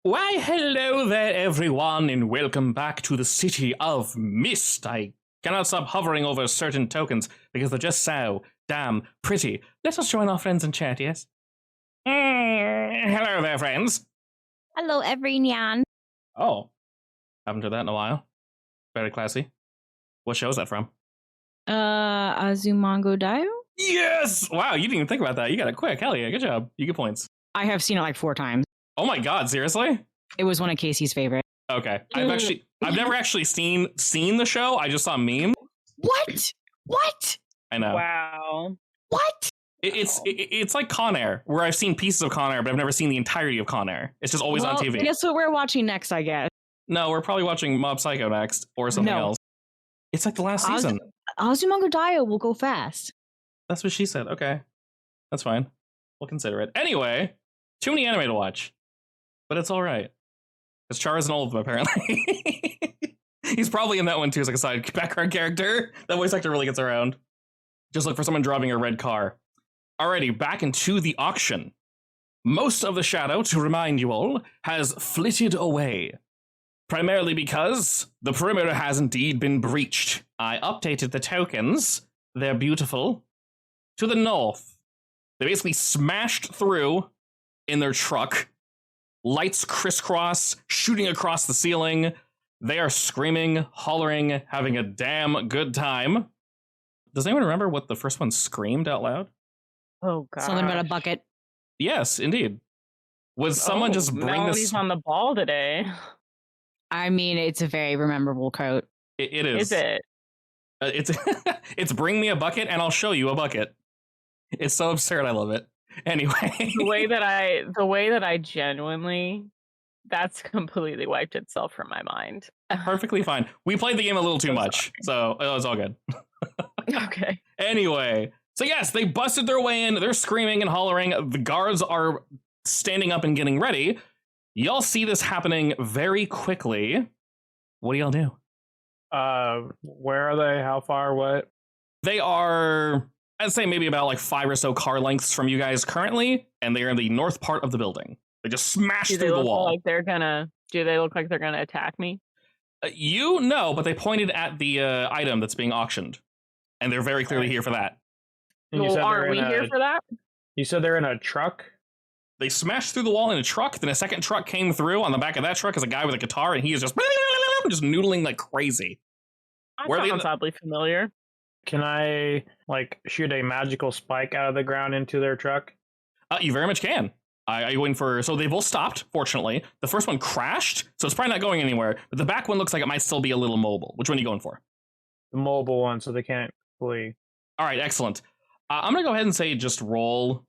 Why, hello there, everyone, and welcome back to the City of Mist. I cannot stop hovering over certain tokens because they're just so damn pretty. Let us join our friends in chat, yes? Hello there, friends. Hello, everyone. Oh, haven't heard that in a while. Very classy. What show is that from? Azumango Daioh? Yes! Wow, you didn't even think about that. You got it quick. Hell yeah, good job. You get points. I have seen it like 4 times. Oh my god, seriously? It was one of Casey's favorite. Okay. I've never actually seen the show. I just saw memes. What? I know. Wow. What? It's like Con Air, where I've seen pieces of Con Air, but I've never seen the entirety of Con Air. It's just always on TV. Guess what we're watching next, I guess. No, we're probably watching Mob Psycho next, or something else. It's like the last season. Azumango Daioh will go fast. That's what she said. Okay. That's fine. We'll consider it. Anyway, too many anime to watch. But it's alright. Because Chara's in all of them, apparently. He's probably in that one too as like a side background character. That voice actor really gets around. Just look for someone driving a red car. Alrighty, back into the auction. Most of the shadow, to remind you all, has flitted away. Primarily because the perimeter has indeed been breached. I updated the tokens. They're beautiful. To the north. They basically smashed through in their truck. Lights crisscross, shooting across the ceiling. They are screaming, hollering, having a damn good time. Does anyone remember what the first one screamed out loud? Oh god. Something about a bucket. Yes, indeed. Was someone just bring this? He's on the ball today. I mean, it's a very memorable quote. It is. Is it? It's bring me a bucket and I'll show you a bucket. It's so absurd. I love it. Anyway, the way that I genuinely, that's completely wiped itself from my mind. Perfectly fine. We played the game a little too much, so it was all good. Okay. Anyway, so yes, they busted their way in. They're screaming and hollering. The guards are standing up and getting ready. Y'all see this happening very quickly. What do y'all do? Where are they? How far? What? They are, I'd say maybe about like 5 or so car lengths from you guys currently, and they are in the north part of the building. They just smashed through the wall. Do they look like they're gonna attack me? You know, but they pointed at the item that's being auctioned, and they're very clearly here for that. Well, are we here for that? You said they're in a truck? They smashed through the wall in a truck, then a second truck came through. On the back of that truck is a guy with a guitar, and he is just noodling like crazy. That sounds oddly familiar. Can I, shoot a magical spike out of the ground into their truck? You very much can. Are you waiting for... So they both stopped, fortunately. The first one crashed, so it's probably not going anywhere. But the back one looks like it might still be a little mobile. Which one are you going for? The mobile one, so they can't flee. All right, excellent. I'm going to go ahead and say just roll.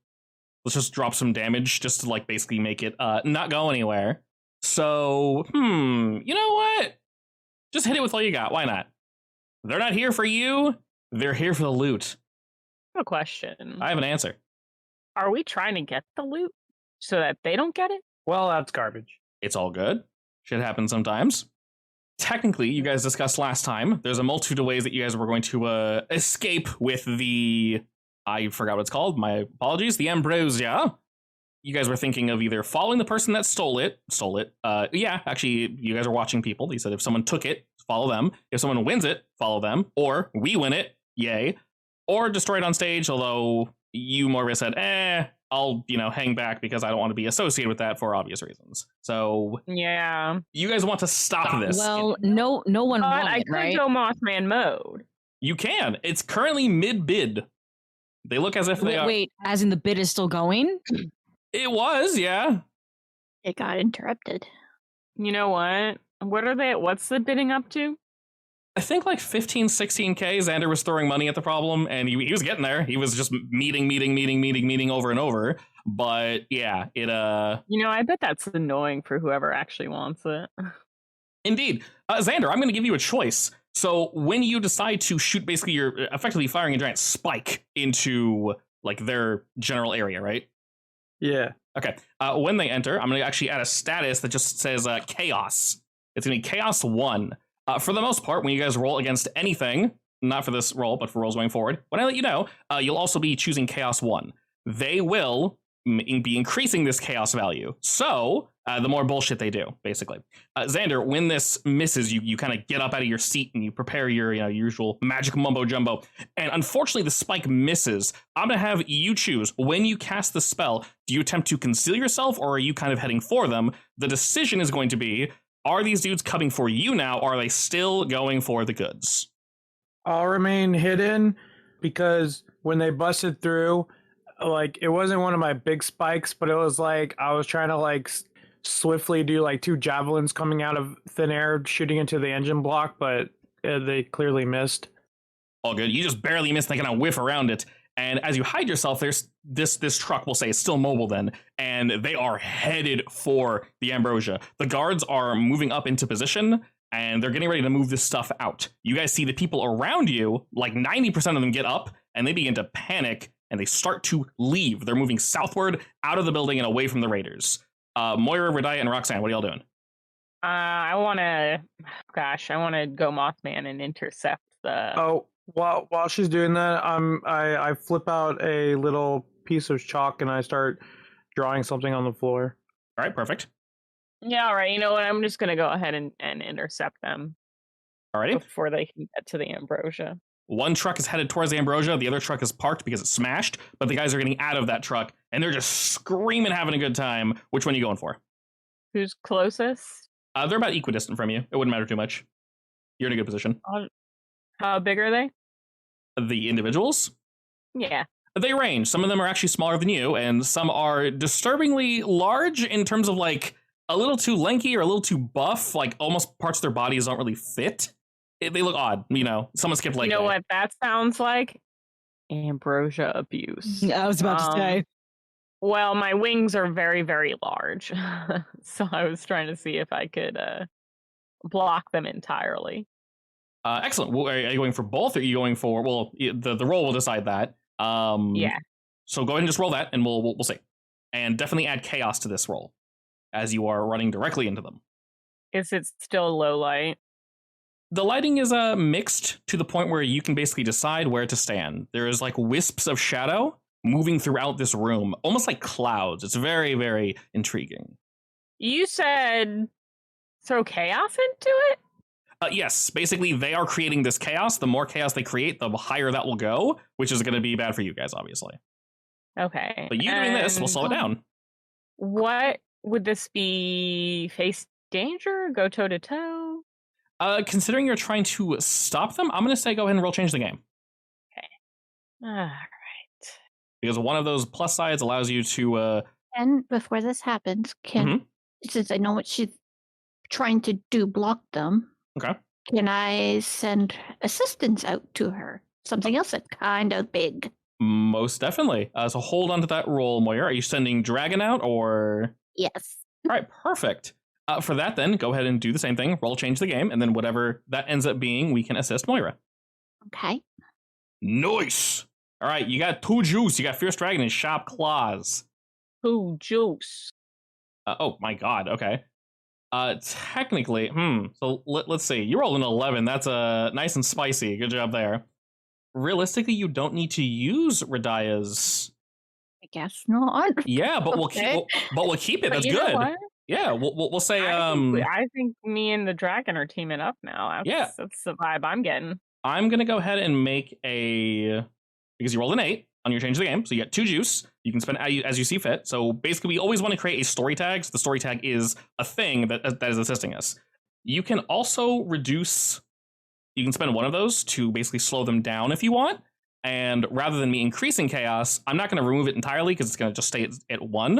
Let's just drop some damage just to, basically make it not go anywhere. So, you know what? Just hit it with all you got. Why not? They're not here for you. They're here for the loot. I have a question. I have an answer. Are we trying to get the loot so that they don't get it? Well, that's garbage. It's all good. Shit happens sometimes. Technically, you guys discussed last time, there's a multitude of ways that you guys were going to escape with the... I forgot what it's called. My apologies. The Ambrosia. You guys were thinking of either following the person that stole it. Yeah, actually, you guys are watching people. He said if someone took it, follow them. If someone wins it, follow them. Or we win it, yay. Or destroy it on stage, although you more or less said, I'll, hang back because I don't want to be associated with that for obvious reasons. So yeah, you guys want to stop this. Well, no one won I it, right? could go Mothman mode. You can. It's currently mid-bid. They look as if they are... Wait, as in the bid is still going? It was, yeah. It got interrupted. You know what? What are they? What's the bidding up to? I think 15, 16K. Xander was throwing money at the problem, and he was getting there. He was just meeting over and over. But yeah, it I bet that's annoying for whoever actually wants it. Indeed. Xander, I'm going to give you a choice. So when you decide to shoot, basically you're effectively firing a giant spike into their general area, right? Yeah. Okay. When they enter, I'm going to actually add a status that just says chaos. It's going to be chaos 1. For the most part, when you guys roll against anything, not for this roll, but for rolls going forward, when I let you know, you'll also be choosing chaos 1. They will be increasing this chaos value. So the more bullshit they do, basically. Xander, when this misses, you kind of get up out of your seat and you prepare your usual magic mumbo jumbo. And unfortunately, the spike misses. I'm going to have you choose. When you cast the spell, do you attempt to conceal yourself or are you kind of heading for them? The decision is going to be, are these dudes coming for you now or are they still going for the goods? I'll remain hidden because when they busted through, like, it wasn't one of my big spikes, but it was like I was trying to like swiftly do like 2 javelins coming out of thin air shooting into the engine block, but they clearly missed. All good. You just barely missed. They kind of whiff around it. And as you hide yourself, there's this truck, we'll say, is still mobile then, and they are headed for the ambrosia. The guards are moving up into position, and they're getting ready to move this stuff out. You guys see the people around you, like 90% of them get up, and they begin to panic, and they start to leave. They're moving southward, out of the building, and away from the raiders. Moira, Radiah, and Roxanne, what are y'all doing? I want to go Mothman and intercept the... Oh, while she's doing that, I flip out a little piece of chalk and I start drawing something on the floor. All right, perfect. Yeah, all right. You know what? I'm just going to go ahead and intercept them. Alrighty. Before they can get to the ambrosia. One truck is headed towards the ambrosia. The other truck is parked because it's smashed, but the guys are getting out of that truck, and they're just screaming, having a good time. Which one are you going for? Who's closest? They're about equidistant from you. It wouldn't matter too much. You're in a good position. How big are they? The individuals? Yeah. They range. Some of them are actually smaller than you, and some are disturbingly large in terms of, like, a little too lanky or a little too buff. Like, almost parts of their bodies don't really fit. They look odd, Someone skipped like. You know what that sounds like? Ambrosia abuse. I was about to say. Well, my wings are very, very large, so I was trying to see if I could block them entirely. Excellent. Well, are you going for both, or are you going for? Well, the roll will decide that. Yeah. So go ahead and just roll that, and we'll see. And definitely add chaos to this roll, as you are running directly into them. Is it still low light? The lighting is mixed to the point where you can basically decide where to stand. There is like wisps of shadow moving throughout this room, almost like clouds. It's very, very intriguing. You said throw chaos into it? Yes, basically they are creating this chaos. The more chaos they create, the higher that will go, which is going to be bad for you guys, obviously. Okay. But you doing this will slow it down. What would this be? Face danger? Go toe to toe? Considering you're trying to stop them, I'm going to say go ahead and roll change the game. Okay. All right. Because one of those plus sides allows you to... And before this happens, since I know what she's trying to do, block them, okay. Can I send assistance out to her? Something else that's kind of big. Most definitely. So hold on to that roll, Moira. Are you sending Dragon out, or...? Yes. All right, perfect. For that, then, go ahead and do the same thing. Roll change the game, and then whatever that ends up being, we can assist Moira. Okay. Nice! All right, you got 2 juice. You got Fierce Dragon and Sharp Claws. 2 juice. Oh, my God. Okay. Technically, so let's see. You rolled an 11. That's nice and spicy. Good job there. Realistically, you don't need to use Radiah's. I guess not. Yeah, but we'll keep it. That's good. Yeah, we'll say. I think me and the dragon are teaming up now. That's the vibe I'm getting. I'm gonna go ahead and make because you rolled an 8 on your change of the game, so you got 2 juice. You can spend as you see fit. So basically, we always want to create a story tag. So the story tag is a thing that is assisting us. You can also reduce. You can spend one of those to basically slow them down if you want. And rather than me increasing chaos, I'm not going to remove it entirely because it's going to just stay at 1.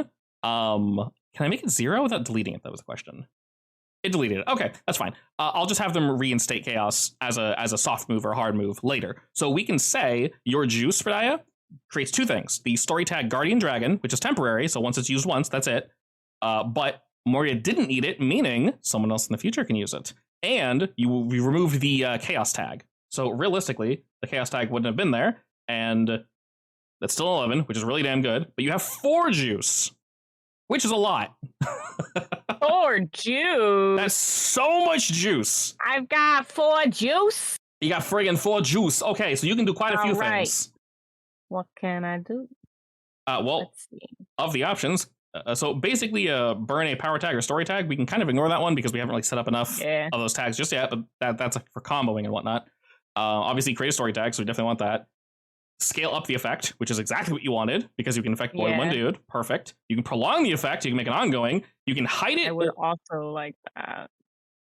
Can I make it 0 without deleting it? That was the question. It deleted it. Okay, that's fine. I'll just have them reinstate chaos as a soft move or a hard move later. So we can say your juice, Radiah, creates 2 things. The story tag Guardian Dragon, which is temporary, so once it's used once, that's it. But Moria didn't need it, meaning someone else in the future can use it. And we removed the chaos tag. So realistically, the chaos tag wouldn't have been there, and that's still 11, which is really damn good. But you have 4 juice, which is a lot. 4 juice? That's so much juice. I've got 4 juice? You got friggin' 4 juice. Okay, so you can do quite a few things. What can I do? Well, of the options, So basically, burn a power tag or story tag. We can kind of ignore that one because we haven't really set up enough of those tags just yet, but that's for comboing and whatnot. Obviously, create a story tag, so we definitely want that. Scale up the effect, which is exactly what you wanted, because you can affect more than one dude. Perfect. You can prolong the effect, you can make it ongoing. You can hide it. I would also like that.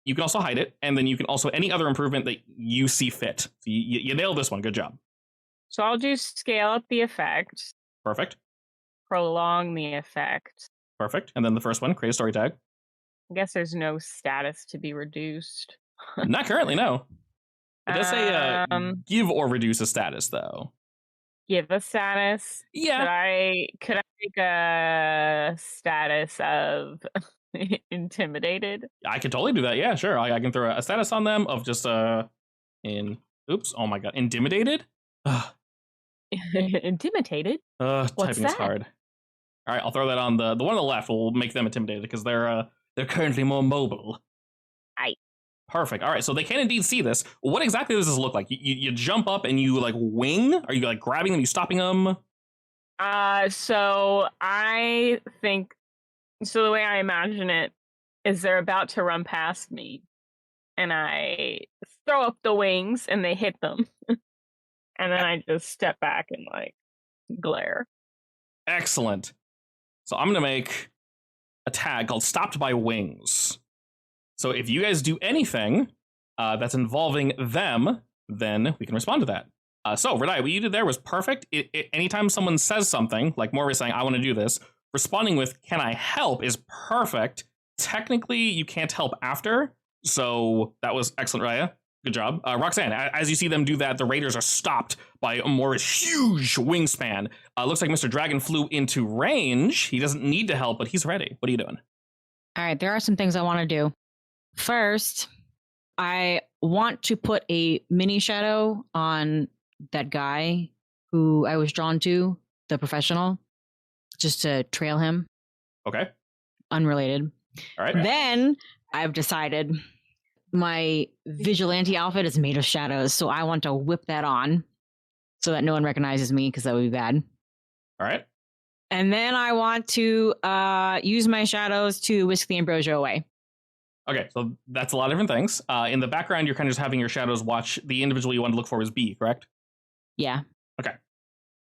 You can also hide it, and then you can also any other improvement that you see fit. So you nailed this one. Good job. So I'll do scale up the effect. Perfect. Prolong the effect. Perfect. And then the first one, create a story tag. I guess there's no status to be reduced. Not currently, no. It does say give or reduce a status, though. Give a status? Yeah. Could I make a status of intimidated? I could totally do that. Yeah, sure. I can throw a status on them of just oops, oh my god, intimidated? Intimidated? What's typing is hard. All right, I'll throw that on the one on the left. Will make them intimidated because they're currently more mobile. Aye. Perfect. All right, so they can indeed see this. What exactly does this look like? You jump up and you like wing? Are you like grabbing them? You stopping them? So I think so. The way I imagine it is they're about to run past me, and I throw up the wings, and they hit them, and then I just step back and like glare. Excellent. So I'm gonna make a tag called "Stopped by Wings." So if you guys do anything that's involving them, then we can respond to that. So, Redai, what you did there was perfect. Anytime someone says something, like Maury saying, I want to do this, responding with, can I help, is perfect. Technically, you can't help after. So that was excellent, Raya. Good job. Roxanne, as you see them do that, the raiders are stopped by Maury's huge wingspan. Looks like Mr. Dragon flew into range. He doesn't need to help, but he's ready. What are you doing? All right, there are some things I want to do. First, I want to put a mini shadow on that guy who I was drawn to, the professional, just to trail him. Okay. Unrelated. All right. Then I've decided my vigilante outfit is made of shadows, so I want to whip that on so that no one recognizes me because that would be bad. All right. And then I want to use my shadows to whisk the ambrosia away. Okay, so that's a lot of different things. In the background, you're kind of just having your shadows watch the individual you want to look for is B, correct? Yeah. Okay.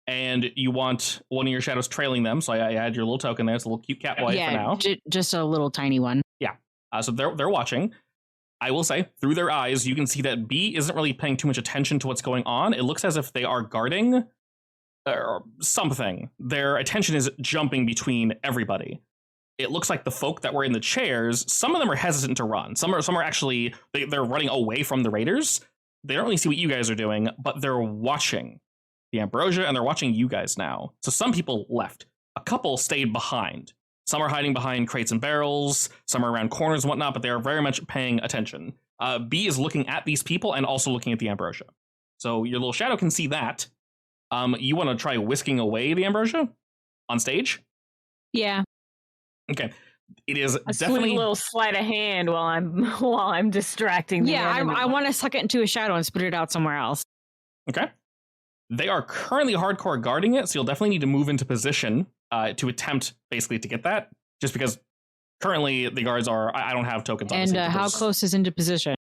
And you want one of your shadows trailing them, so I add your little token there. It's a little cute cat boy for now. Just a little tiny one. Yeah. So they're watching. I will say, through their eyes, you can see that B isn't really paying too much attention to what's going on. It looks as if they are guarding something. Their attention is jumping between everybody. It looks like the folk that were in the chairs, some of them are hesitant to run. Some are actually, they're running away from the raiders. They don't really see what you guys are doing, but they're watching the ambrosia and they're watching you guys now. So some people left. A couple stayed behind. Some are hiding behind crates and barrels. Some are around corners and whatnot, but they are very much paying attention. B is looking at these people and also looking at the ambrosia. So your little shadow can see that. You want to try whisking away the ambrosia on stage? Yeah. Okay, it is a definitely sweet little sleight of hand while I'm distracting. The enemy. I want to suck it into a shadow and spit it out somewhere else. Okay, they are currently hardcore guarding it, so you'll definitely need to move into position to attempt basically to get that. Just because currently the guards are, I don't have tokens. And how close is into position?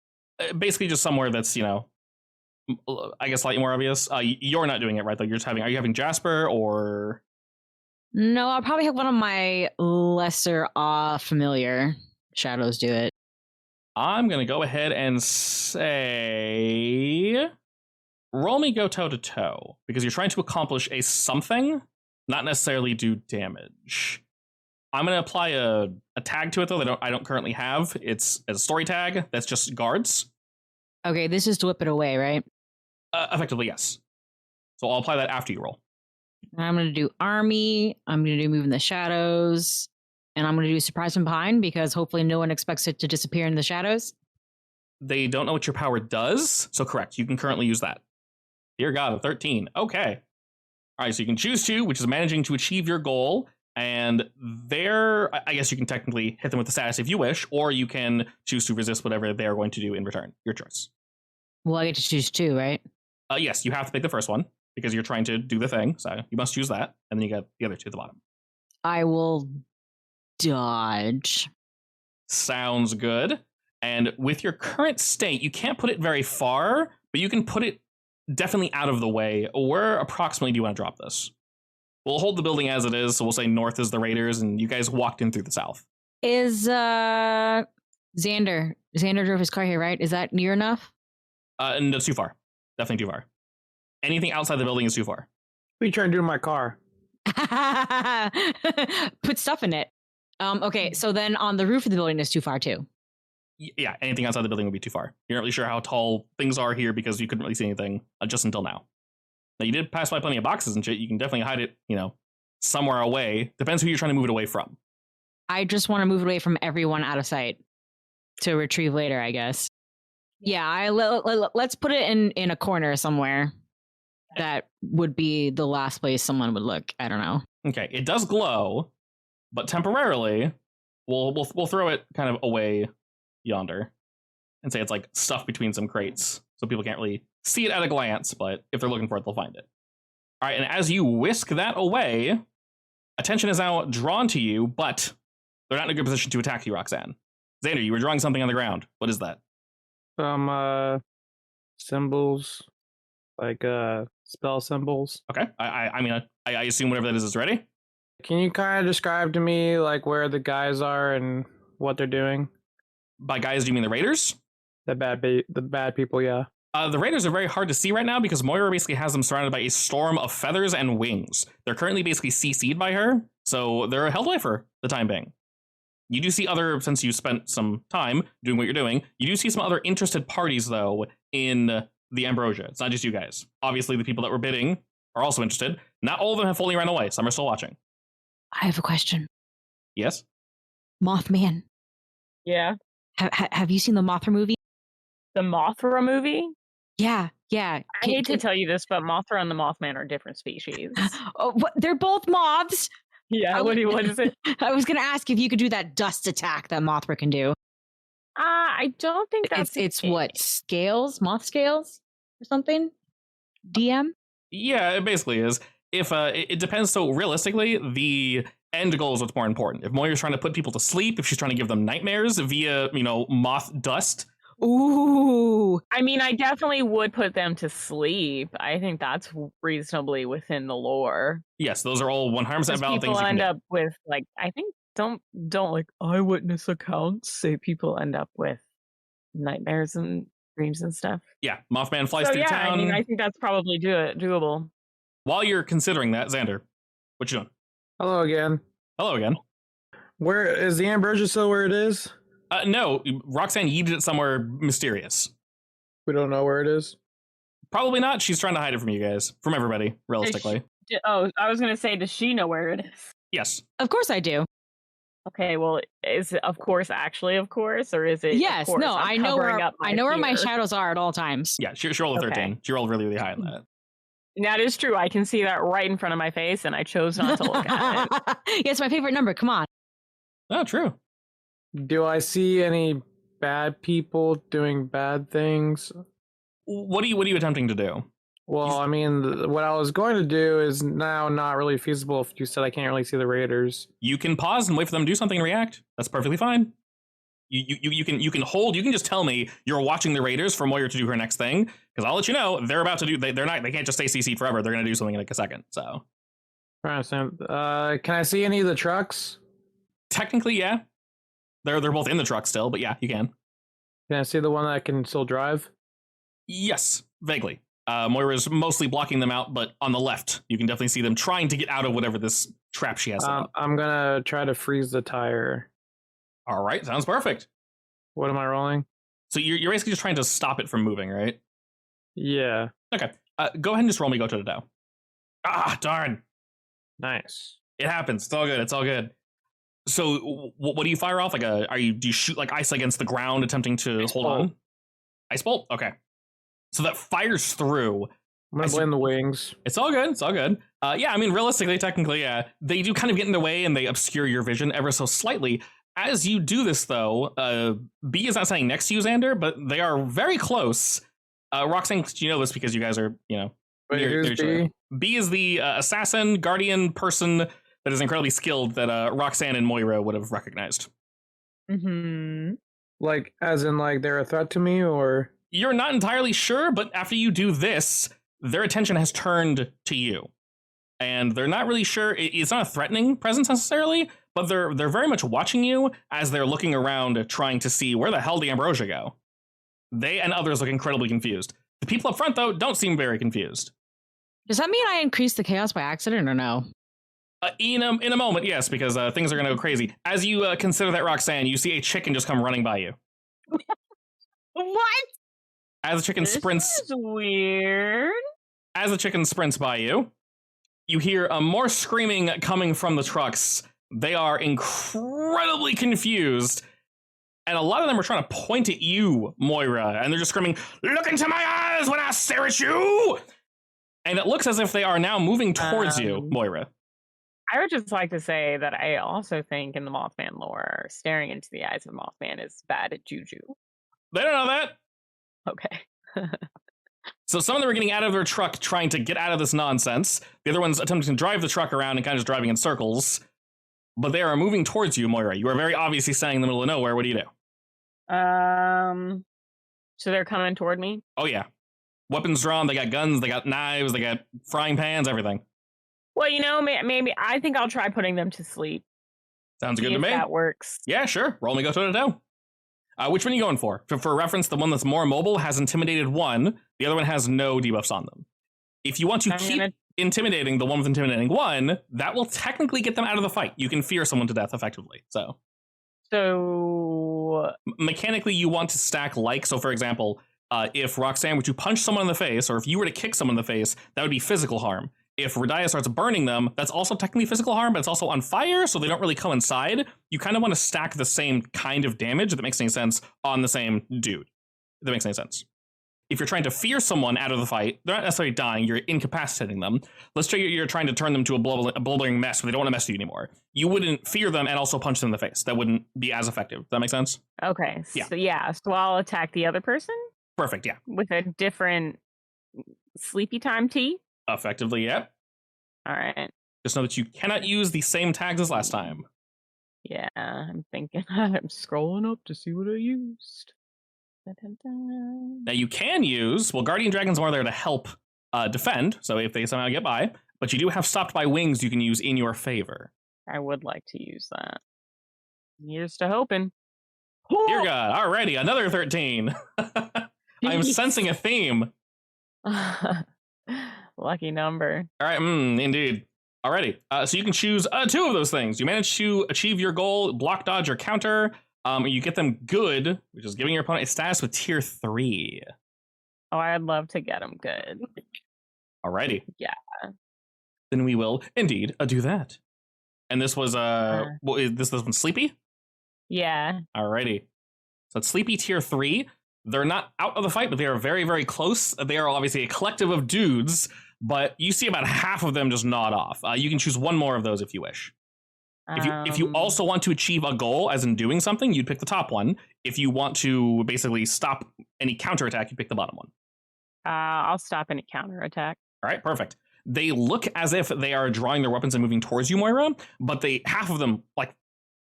Basically, just somewhere that's I guess slightly more obvious. You're not doing it right though. You're just having. Are you having Jasper or? No, I'll probably have one of my lesser familiar shadows do it. I'm going to go ahead and say, roll me go toe to toe because you're trying to accomplish a something, not necessarily do damage. I'm going to apply a tag to it though that I don't currently have. It's a story tag that's just guards. Okay, this is to whip it away, right? Effectively, yes. So I'll apply that after you roll. I'm going to do army. I'm going to do move in the shadows. And I'm going to do surprise from behind because hopefully no one expects it to disappear in the shadows. They don't know what your power does. So correct. You can currently use that. Dear God, a 13. Okay. All right. So you can choose to, which is managing to achieve your goal. And there, I guess you can technically hit them with the status if you wish, or you can choose to resist whatever they're going to do in return. Your choice. Well, I get to choose two, right? Yes, you have to pick the first one because you're trying to do the thing. So you must choose that. And then you got the other two at the bottom. I will dodge. Sounds good. And with your current state, you can't put it very far, but you can put it definitely out of the way. Where approximately do you want to drop this? We'll hold the building as it is, so we'll say north is the raiders, and you guys walked in through the south. Is Xander drove his car here, right? Is that near enough? No, too far. Definitely too far. Anything outside the building is too far. What are you trying to do in my car? Put stuff in it. Okay, so then on the roof of the building is too far too. Yeah, anything outside the building would be too far. You're not really sure how tall things are here because you couldn't really see anything just until now. Now, you did pass by plenty of boxes and shit. You can definitely hide it, somewhere away. Depends who you're trying to move it away from. I just want to move it away from everyone out of sight to retrieve later, I guess. Yeah, let's put it in a corner somewhere. That would be the last place someone would look. I don't know. Okay, it does glow, but temporarily, we'll throw it kind of away yonder and say it's like stuffed between some crates, so people can't really see it at a glance, but if they're looking for it, they'll find it. All right, and as you whisk that away, attention is now drawn to you, but they're not in a good position to attack you, Roxanne. Xander, you were drawing something on the ground. What is that? Some symbols, like spell symbols. Okay, I assume whatever that is ready. Can you kind of describe to me like where the guys are and what they're doing? By guys, do you mean the raiders? The bad people, yeah. The raiders are very hard to see right now because Moira basically has them surrounded by a storm of feathers and wings. They're currently basically CC'd by her, so they're held away for the time being. You do see since you spent some time doing what you're doing, you do see some other interested parties, though, in the Ambrosia. It's not just you guys. Obviously, the people that were bidding are also interested. Not all of them have fully run away. Some are still watching. I have a question. Yes? Mothman. Yeah. Have you seen the Mothra movie? The Mothra movie? Yeah. I hate to tell you this, but Mothra and the Mothman are different species. Oh, they're both moths. Yeah, what is it? I was going to ask if you could do that dust attack that Mothra can do. I don't think that's It's what, scales? Moth scales? Or something? DM? Yeah, it basically is. If it depends. So realistically, the end goal is what's more important. If Moira's trying to put people to sleep, if she's trying to give them nightmares via, moth dust. Ooh. I mean, I definitely would put them to sleep. I think that's reasonably within the lore. Yes, those are all 100% valid things. People end up with I think don't like eyewitness accounts say people end up with nightmares and dreams and stuff. Yeah, Mothman flies through town. I mean, I think that's probably doable. While you're considering that, Xander, what you doing? Hello again. Hello again. Where is the Ambrosia still where it is? No, Roxanne yeeted it somewhere mysterious. We don't know where it is. Probably not. She's trying to hide it from you guys, from everybody, realistically. I was going to say, does she know where it is? Yes. Of course I do. Okay, well, is it of course actually of course, or is it? Yes, no, I know where my shadows are at all times. Yeah, she rolled a 13. Okay. She rolled really, really high on that. That is true. I can see that right in front of my face, and I chose not to look at it. Yeah, it's my favorite number. Come on. Oh, true. Do I see any bad people doing bad things? What are you attempting to do? Well, I mean, what I was going to do is now not really feasible if you said I can't really see the raiders. You can pause and wait for them to do something and react. That's perfectly fine. You can hold. You can just tell me you're watching the raiders for Moira to do her next thing, because I'll let you know they're about to do. They can't just stay CC'd forever. They're going to do something in like a second. So, can I see any of the trucks? Technically, yeah. They're both in the truck still, but yeah, you can. Can I see the one that can still drive? Yes, vaguely. Moira's mostly blocking them out, but on the left, you can definitely see them trying to get out of whatever this trap she has set up. I'm gonna try to freeze the tire. All right, sounds perfect. What am I rolling? So you're basically just trying to stop it from moving, right? Yeah. Okay. Go ahead and just roll me go to the toe. Ah, darn. Nice. It happens. It's all good. It's all good. So what do you fire off? Do you shoot like ice against the ground, attempting to hold on? Ice bolt? Okay. So that fires through. I'm gonna blame the wings. It's all good. It's all good. Yeah, I mean, realistically, technically, they do kind of get in the way and they obscure your vision ever so slightly. As you do this, though, B is not standing next to you, Xander, but they are very close. Roxanne, you know this because you guys are, Wait, who's B? B is the assassin, guardian person that is incredibly skilled that Roxanne and Moira would have recognized. Mm-hmm. Like, as in, like, they're a threat to me, or? You're not entirely sure, but after you do this, their attention has turned to you. And they're not really sure. It's not a threatening presence necessarily, but they're very much watching you as they're looking around trying to see where the hell did Ambrosia go. They and others look incredibly confused. The people up front, though, don't seem very confused. Does that mean I increased the chaos by accident or no? In a moment, yes, because things are going to go crazy. As you consider that, Roxanne, you see a chicken just come running by you. What? As the chicken sprints... This is weird. As the chicken sprints by you, you hear more screaming coming from the trucks. They are incredibly confused. And a lot of them are trying to point at you, Moira. And they're just screaming, "Look into my eyes when I stare at you!" And it looks as if they are now moving towards you, Moira. I would just like to say that I also think in the Mothman lore, staring into the eyes of Mothman is bad at juju. They don't know that. Okay. So some of them are getting out of their truck trying to get out of this nonsense. The other one's attempting to drive the truck around and kind of just driving in circles. But they are moving towards you, Moira. You are very obviously standing in the middle of nowhere. What do you do? So they're coming toward me? Oh, yeah. Weapons drawn. They got guns. They got knives. They got frying pans, everything. Well, you know, maybe I think I'll try putting them to sleep. Sounds good See to if me. that works. Yeah, sure. Roll me go toe-to-toe. Which one are you going for? For reference, the one that's more mobile has Intimidated 1. The other one has no debuffs on them. If you want to keep intimidating the one with Intimidating 1, that will technically get them out of the fight. You can fear someone to death effectively. So mechanically, you want to stack like. So, for example, if Roxanne were to punch someone in the face, or if you were to kick someone in the face, that would be physical harm. If Radia starts burning them, that's also technically physical harm, but it's also on fire, so they don't really coincide. You kind of want to stack the same kind of damage, if that makes any sense, on the same dude. If that makes any sense. If you're trying to fear someone out of the fight, they're not necessarily dying, you're incapacitating them. Let's say you're trying to turn them to a blubbering mess where they don't want to mess with you anymore. You wouldn't fear them and also punch them in the face. That wouldn't be as effective. Does that make sense? Okay. Yeah. So I'll attack the other person? Perfect, yeah. With a different sleepy time tea? Effectively, yeah. All right. Just know that you cannot use the same tags as last time. Yeah, I'm thinking. I'm scrolling up to see what I used. Da-da-da. Now you can use, well, Guardian Dragons are there to help defend, so if they somehow get by, but you do have Stopped by Wings you can use in your favor. I would like to use that. Here's to hoping. Dear God, alrighty, another 13. I'm sensing a theme. Lucky number. All right, indeed. Alrighty, so you can choose 2 of those things. You manage to achieve your goal, block, dodge, or counter. You get them good, which is giving your opponent a status with tier 3. Oh, I'd love to get them good. Alrighty. Yeah. Then we will indeed do that. And this was this one Sleepy? Yeah. Alrighty. So it's Sleepy tier 3. They're not out of the fight, but they are very, very close. They are obviously a collective of dudes, but you see about half of them just nod off. You can choose one more of those if you wish. If you also want to achieve a goal, as in doing something, you'd pick the top one. If you want to basically stop any counterattack, you pick the bottom one. I'll stop any counterattack. All right, perfect. They look as if they are drawing their weapons and moving towards you, Moira, but half of them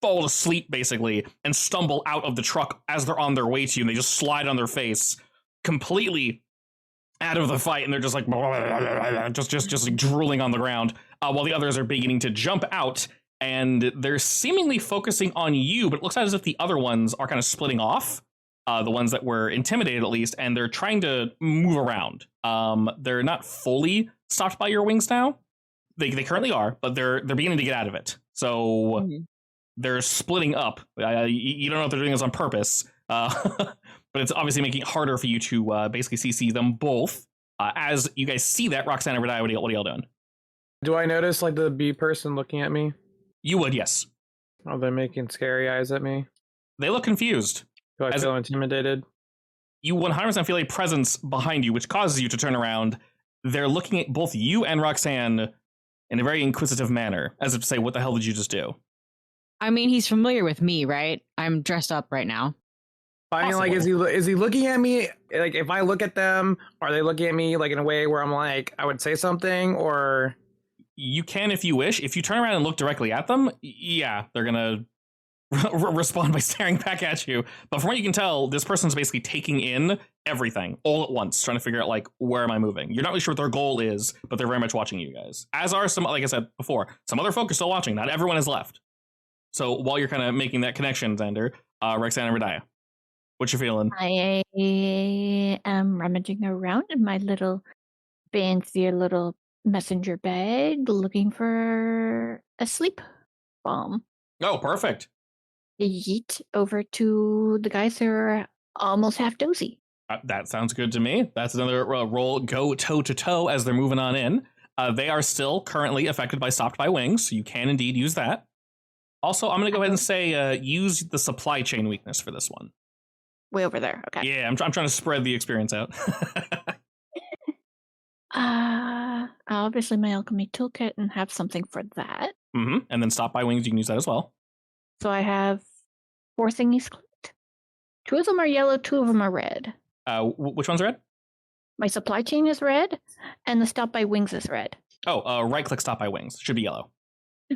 fall asleep basically and stumble out of the truck as they're on their way to you, and they just slide on their face, completely out of the fight, and they're just like just drooling on the ground, while the others are beginning to jump out. And they're seemingly focusing on you, but it looks as if the other ones are kind of splitting off, the ones that were intimidated at least, and they're trying to move around. They're not fully stopped by your wings now. They currently are, but they're beginning to get out of it. So they're splitting up. You don't know if they're doing this on purpose, but it's obviously making it harder for you to basically CC them both. As you guys see that, Roxanne and Radia, what are y'all doing? Do I notice the bee person looking at me? You would, yes. Oh, they're making scary eyes at me. They look confused. Do I feel intimidated? You 100% feel a presence behind you, which causes you to turn around. They're looking at both you and Roxanne in a very inquisitive manner, as if to say, what the hell did you just do? I mean, he's familiar with me, right? I'm dressed up right now. I mean, is he looking at me? If I look at them, are they looking at me in a way where I'm I would say something, or... You can if you wish. If you turn around and look directly at them, yeah, they're gonna respond by staring back at you. But from what you can tell, this person's basically taking in everything all at once, trying to figure out, like, where am I moving? You're not really sure what their goal is, but they're very much watching you guys. As are some, like I said before, some other folk are still watching. Not everyone is left. So while you're kind of making that connection, Xander, Rexana and Radia, what you feeling? I am rummaging around in my little fancy little messenger bag looking for a sleep bomb. Oh, perfect. Yeet over to the guys who are almost half dozy. That sounds good to me. That's another roll, go toe to toe as they're moving on in. They are still currently affected by stopped by wings, so you can indeed use that. Also, I'm going to go ahead and say use the supply chain weakness for this one. Way over there. Okay. Yeah, I'm trying to spread the experience out. Obviously my alchemy toolkit and have something for that. Mm-hmm. And then stop by wings, you can use that as well. So I have 4 thingies clicked. 2 of them are yellow, 2 of them are red. Which one's red? My supply chain is red, and the stop by wings is red. Oh, right-click stop by wings. Should be yellow.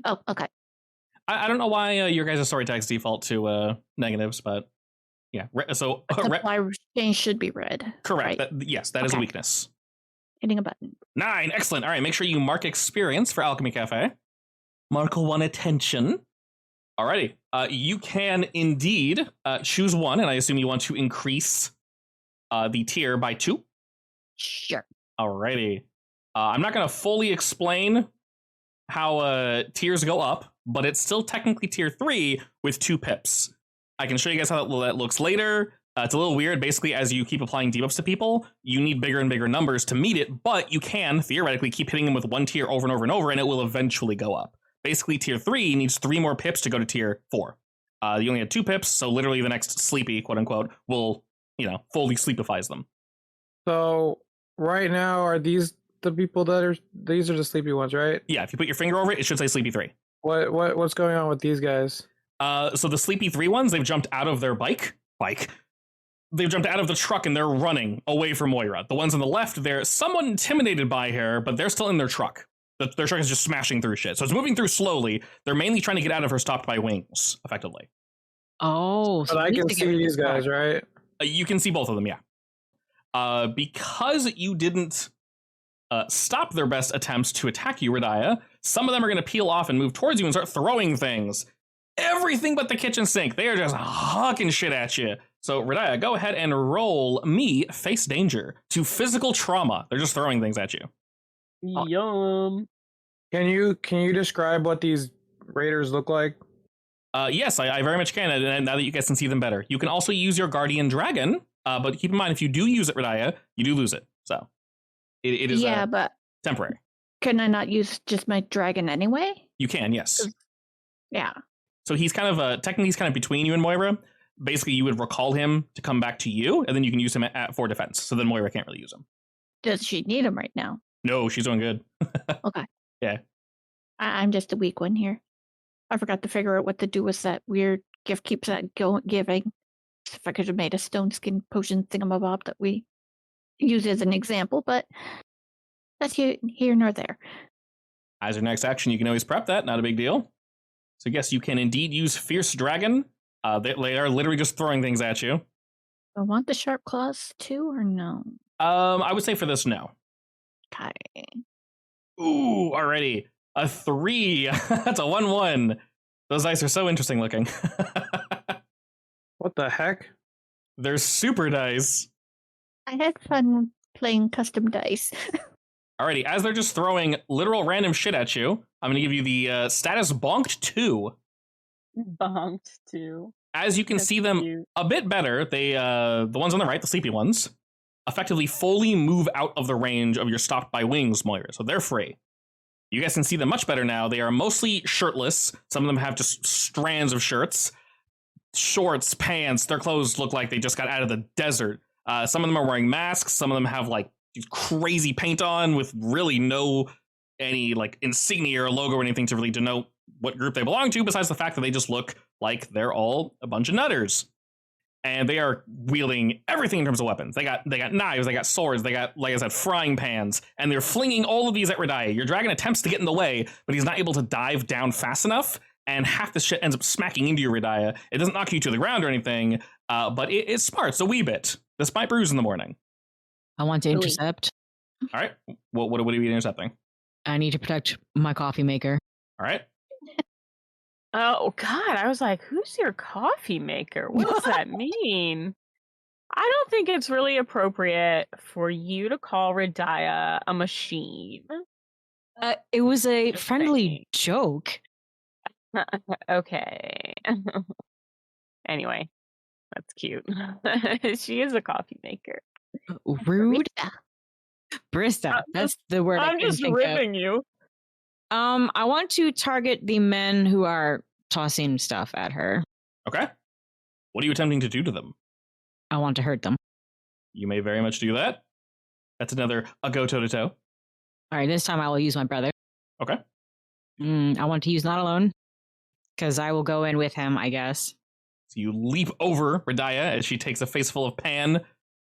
Oh, okay. I don't know why your guys' story tags default to negatives, but yeah. So supply chain should be red. Correct. Right? Yes, that is a weakness. Hitting a button. 9. Excellent. All right, make sure you mark experience for Alchemy Cafe. Mark 1 attention. Alrighty. You can indeed choose one, and I assume you want to increase the tier by 2. Sure. Alrighty. I'm not going to fully explain how tiers go up, but it's still technically tier 3 with 2 pips. I can show you guys how that looks later. It's a little weird. Basically, as you keep applying debuffs to people, you need bigger and bigger numbers to meet it, but you can theoretically keep hitting them with 1 tier over and over and over, and it will eventually go up. Basically, tier 3 needs 3 more pips to go to tier 4. You only had 2 pips, so literally the next sleepy, quote unquote, will, fully sleepifies them. So right now, are these the people these are the sleepy ones, right? Yeah, if you put your finger over it, it should say sleepy 3. What's going on with these guys? So the sleepy 3 ones, they've jumped out of their bike. They've jumped out of the truck and they're running away from Moira. The ones on the left, they're somewhat intimidated by her, but they're still in their truck. Their truck is just smashing through shit. So it's moving through slowly. They're mainly trying to get out of her stopped by wings, effectively. Oh, but I can see these guys, right? You can see both of them, yeah. Because you didn't stop their best attempts to attack you, Radia, some of them are going to peel off and move towards you and start throwing things. Everything but the kitchen sink. They are just hucking shit at you. So, Radia, go ahead and roll me face danger to physical trauma. They're just throwing things at you. Yum. Can you describe what these raiders look like? Yes, I very much can, and now that you guys can see them better. You can also use your guardian dragon, but keep in mind, if you do use it, Radia, you do lose it. So, it is but temporary. Can I not use just my dragon anyway? You can, yes. Yeah. So he's kind of technically he's kind of between you and Moira. Basically, you would recall him to come back to you, and then you can use him for defense. So then Moira can't really use him. Does she need him right now? No, she's doing good. Okay. Yeah. I'm just a weak one here. I forgot to figure out what to do with that weird gift keeps giving. If I could have made a stone skin potion thingamabob that we use as an example, but that's here nor there. As your next action, you can always prep that. Not a big deal. So yes, you can indeed use Fierce Dragon. They are literally just throwing things at you. I want the sharp claws too, or no? I would say for this, no. Okay. Ooh, already. A 3. That's a 1-1. Those dice are so interesting looking. What the heck? They're super dice. I had fun playing custom dice. Alrighty, as they're just throwing literal random shit at you, I'm going to give you the status Bonked 2. Bonked 2. As you can see them cute. A bit better, they the ones on the right, the sleepy ones, effectively fully move out of the range of your stopped by wings, Moira, so they're free. You guys can see them much better now. They are mostly shirtless. Some of them have just strands of shirts, shorts, pants. Their clothes look like they just got out of the desert. Some of them are wearing masks. Some of them have like crazy paint on with really no any like insignia or logo or anything to really denote what group they belong to, besides the fact that they just look like they're all a bunch of nutters. and they are wielding everything in terms of weapons. They got knives, they got swords, they got, like I said, frying pans, and they're flinging all of these at Radiah. Your dragon attempts to get in the way, but he's not able to dive down fast enough, and half the shit ends up smacking into your Radiah. It doesn't knock you to the ground or anything, but it smarts a wee bit, despite bruise in the morning. I want to intercept. All right, what are we intercepting? I need to protect my coffee maker. All right. Oh God, I was like, who's your coffee maker? What does that mean? I don't think it's really appropriate for you to call Radiah a machine. It was a friendly joke. Okay. Anyway, that's cute. She is a coffee maker. Rude. Barista. That's the word. I'm just ripping you. I want to target the men who are tossing stuff at her. Okay. What are you attempting to do to them? I want to hurt them. You may very much do that. That's another a go toe-to-toe. All right, this time I will use my brother. Okay. I want to use not alone, because I will go in with him, I guess. So you leap over Radiah as she takes a face full of pan,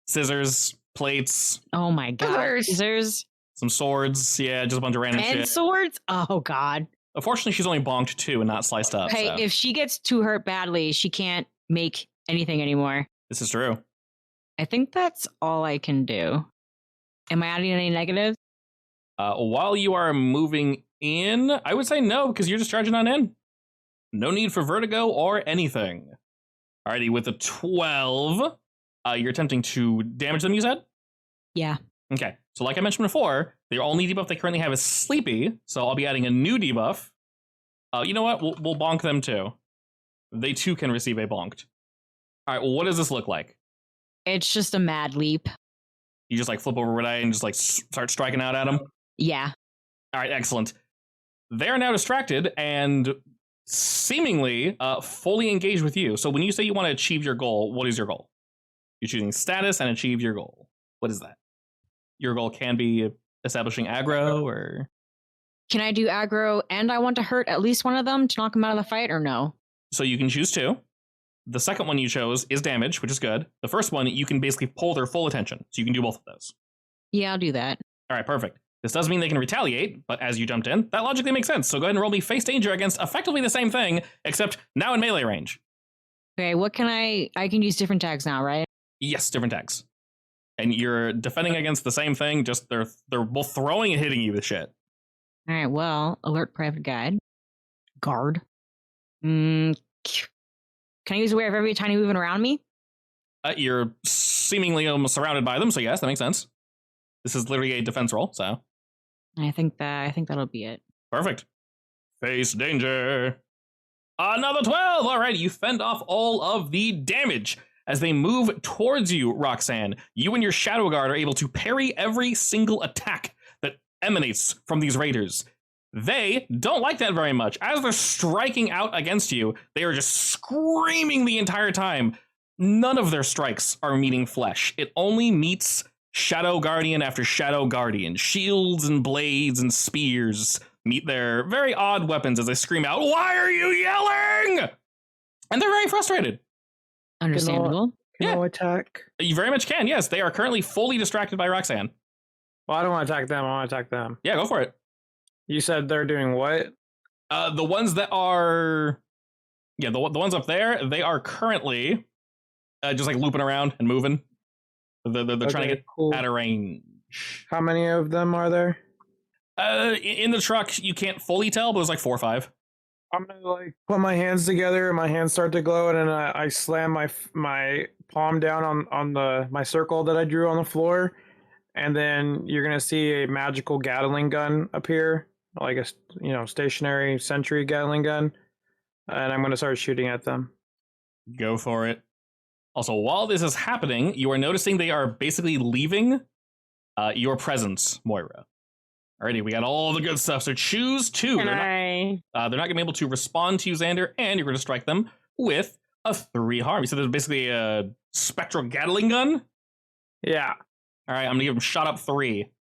scissors, plates. Oh my god. Scissors. Some swords. Yeah, just a bunch of random And shit. swords? Oh god. Unfortunately, she's only bonked 2 and not sliced up. Hey, so. if she gets too hurt badly, she can't make anything anymore. This is true. I think that's all I can do. Am I adding any negatives? While you are moving in, I would say no, because you're just charging on in. No need for vertigo or anything. Alrighty, with a 12, you're attempting to damage them, you said? Yeah. Okay, so like I mentioned before, the only debuff they currently have is Sleepy, so I'll be adding a new debuff. You know what? We'll bonk them too. They too can receive a bonked. Alright, well, what does this look like? It's just a mad leap. You just like flip over Radiah and just like start striking out at them? Yeah. Alright, excellent. They are now distracted and seemingly fully engaged with you. So when you say you want to achieve your goal, what is your goal? You're choosing status and achieve your goal. What is that? Your goal can be establishing aggro, or... Can I do aggro and I want to hurt at least one of them to knock them out of the fight, or no? So you can choose 2. The second one you chose is damage, which is good. The first one, you can basically pull their full attention. So you can do both of those. Yeah, I'll do that. All right, perfect. This does mean they can retaliate, but as you jumped in, that logically makes sense. So go ahead and roll me face danger against effectively the same thing, except now in melee range. Okay, what can I can use different tags now, right? Yes, different tags. And you're defending against the same thing, just they're both throwing and hitting you with shit. All right, well, alert private guide. Guard. Can I use aware of every tiny movement around me? You're seemingly almost surrounded by them, so yes, that makes sense. This is literally a defense roll, so. I think that'll be it. Perfect. Face danger. Another 12! All right, you fend off all of the damage. As they move towards you, Roxanne, you and your Shadow Guard are able to parry every single attack that emanates from these raiders. They don't like that very much. As they're striking out against you, they are just screaming the entire time. None of their strikes are meeting flesh. It only meets Shadow Guardian after Shadow Guardian. Shields and blades and spears meet their very odd weapons as they scream out, "Why are you yelling?" And they're very frustrated. Understandable. Can I attack? You very much can, yes. They are currently fully distracted by Roxanne. Well, I don't want to attack them. I want to attack them. Yeah, go for it. You said they're doing what? The ones that are... Yeah, the ones up there, they are currently just like looping around and moving. They're trying to get out of range. How many of them are there? In the truck, you can't fully tell, but there's like 4 or 5. I'm gonna like put my hands together and my hands start to glow, and then I slam my palm down on my circle that I drew on the floor, and then you're gonna see a magical Gatling gun appear, like a stationary sentry Gatling gun, and I'm gonna start shooting at them. Go for it. Also, while this is happening, you are noticing they are basically leaving your presence, Moira. Alrighty, we got all the good stuff. So choose 2. They're not going to be able to respond to you, Xander, and you're going to strike them with a 3 harm. You said there's basically a spectral Gatling gun? Yeah. All right, I'm going to give them shot up 3.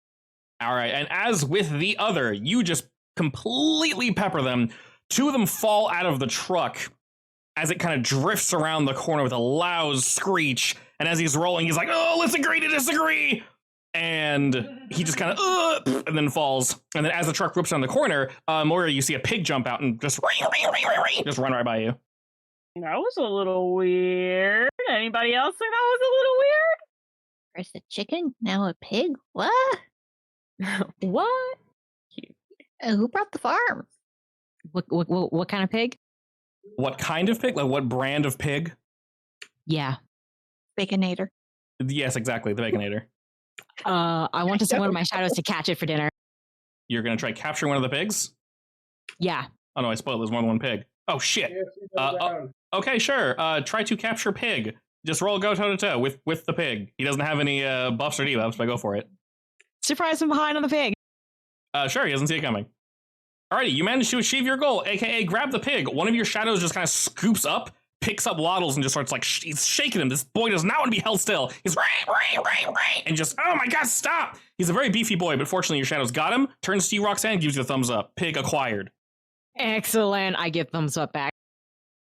All right, and as with the other, you just completely pepper them. 2 of them fall out of the truck as it kind of drifts around the corner with a loud screech. And as he's rolling, he's like, oh, let's agree to disagree. And he just kind of, and then falls. And then as the truck whips around the corner, Moira, you see a pig jump out and just run right by you. That was a little weird. Anybody else think that was a little weird? First a chicken, now a pig. What? What? Who brought the farm? What kind of pig? What kind of pig? Like what brand of pig? Yeah. Baconator. Yes, exactly. The Baconator. I want to send one of my shadows to catch it for dinner. You're going to try capturing one of the pigs? Yeah. Oh, no, I spoiled. There's more than one pig. Oh, shit. Okay, sure. Try to capture pig. Just roll go toe-to-toe with the pig. He doesn't have any buffs or debuffs, but go for it. Surprise from behind on the pig. Sure, he doesn't see it coming. Alrighty, you managed to achieve your goal, aka grab the pig. One of your shadows just kind of scoops up, picks up Waddles, and just starts like, he's shaking him. This boy does not want to be held still. He's and just, oh my god, stop! He's a very beefy boy, but fortunately your shadows got him, turns to you, Roxanne, gives you a thumbs up. Pig acquired. Excellent. I give thumbs up back.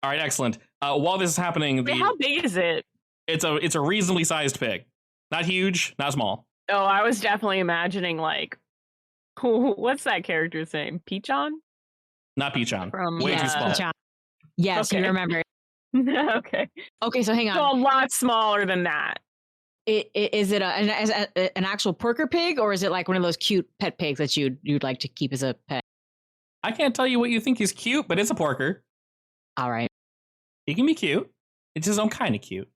Alright, excellent. While this is happening, Wait, how big is it? It's a reasonably sized pig. Not huge, not small. Oh, I was definitely imagining like, what's that character's name? Peachon? Not Peachon. From Way too small. Peachon. Yes, Okay. you remember. Okay. Okay, so hang So on. a lot smaller than that. Is it an actual porker pig, or is it like one of those cute pet pigs that you'd like to keep as a pet? I can't tell you what you think is cute, but it's a porker. All right. He can be cute. It's his own kind of cute.